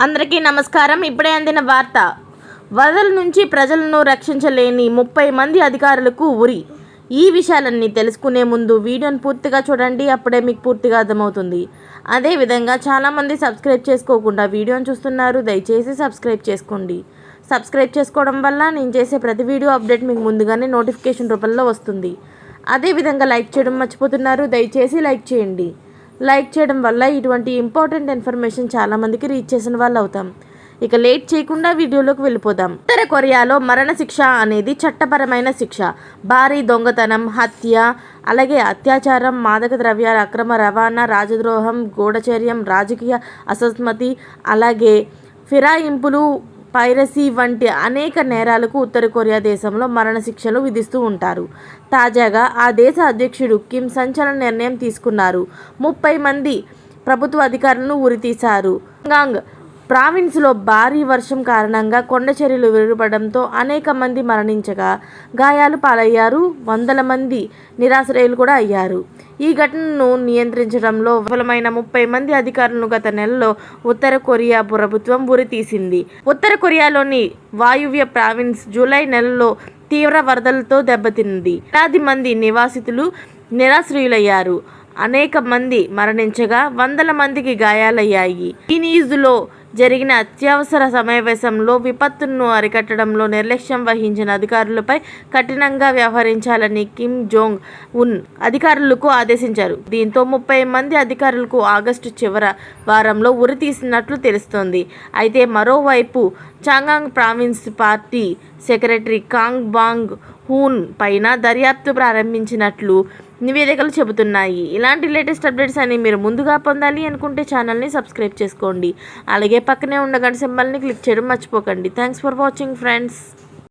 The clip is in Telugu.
అందరికీ నమస్కారం. ఇప్పుడే అందిన వార్త. వరదల నుంచి ప్రజలను రక్షించలేని 30 మంది అధికారులకు ఉరి. ఈ విషయాలన్నీ తెలుసుకునే ముందు వీడియోని పూర్తిగా చూడండి, అప్పుడే మీకు పూర్తిగా అర్థమవుతుంది. అదేవిధంగా చాలామంది సబ్స్క్రైబ్ చేసుకోకుండా వీడియోని చూస్తున్నారు, దయచేసి సబ్స్క్రైబ్ చేసుకోండి. సబ్స్క్రైబ్ చేసుకోవడం వల్ల నేను చేసే ప్రతి వీడియో అప్డేట్ మీకు ముందుగానే నోటిఫికేషన్ రూపంలో వస్తుంది. అదేవిధంగా లైక్ చేయడం మర్చిపోతున్నారు, దయచేసి లైక్ చేయండి. లైక్ చేయడం వల్ల ఇటువంటి ఇంపార్టెంట్ ఇన్ఫర్మేషన్ చాలామందికి రీచ్ చేసిన వాళ్ళు అవుతాం. ఇక లేట్ చేయకుండా వీడియోలోకి వెళ్ళిపోదాం. ఉత్తర కొరియాలో మరణశిక్ష అనేది చట్టపరమైన శిక్ష. భారీ దొంగతనం, హత్య, అలాగే అత్యాచారం, మాదక ద్రవ్యాల అక్రమ రవాణా, రాజద్రోహం, గూఢచర్యం, రాజకీయ అసమ్మతి, అలాగే ఫిరాయింపులు, పైరసీ వంటి అనేక నేరాలకు ఉత్తర కొరియా దేశంలో మరణశిక్షలు విధిస్తూ ఉంటారు. తాజాగా ఆ దేశ అధ్యక్షుడు కిమ్ సంచలన నిర్ణయం తీసుకున్నారు. 30 మంది ప్రభుత్వ అధికారులను ఉరితీశారు. గాంగ్ ప్రావిన్స్లో భారీ వర్షం కారణంగా కొండచర్యలు విరుపడంతో అనేక మంది మరణించగా గాయాలు పాలయ్యారు. వందల మంది నిరాశ్రయులు కూడా అయ్యారు. ఈ ఘటనను నియంత్రించడంలో విఫలమైన 30 మంది అధికారులను గత నెలలో ఉత్తర కొరియా ప్రభుత్వం ఉరి తీసింది. ఉత్తర కొరియాలోని వాయువ్య ప్రావిన్స్ జూలై నెలలో తీవ్ర వరదలతో దెబ్బతింది. వేలాది మంది నివాసితులు నిరాశ్రయులయ్యారు. అనేక మంది మరణించగా వందల మందికి గాయాలయ్యాయి. చైనీస్లో జరిగిన అత్యవసర సమావేశంలో విపత్తును అరికట్టడంలో నిర్లక్ష్యం వహించిన అధికారులపై కఠినంగా వ్యవహరించాలని కిమ్ జోంగ్ ఉన్ అధికారులకు ఆదేశించారు. దీంతో 30 మంది అధికారులకు ఆగస్టు చివరి వారంలో ఉరి తీసినట్లు తెలుస్తోంది. అయితే మరోవైపు చాంగాంగ్ ప్రావిన్స్ పార్టీ సెక్రటరీ కాంగ్ బాంగ్ హూన్ పైన దర్యాప్తు ప్రారంభించినట్లు నివేదికలు చెబుతున్నాయి. ఇలాంటి లేటెస్ట్ అప్డేట్స్ అని మీరు ముందుగా పొందాలి అనుకుంటే ఛానల్ని సబ్స్క్రైబ్ చేసుకోండి. అలాగే పక్కనే ఉన్న గంట సింబల్ని క్లిక్ చేయడం మర్చిపోకండి. Thanks for watching friends.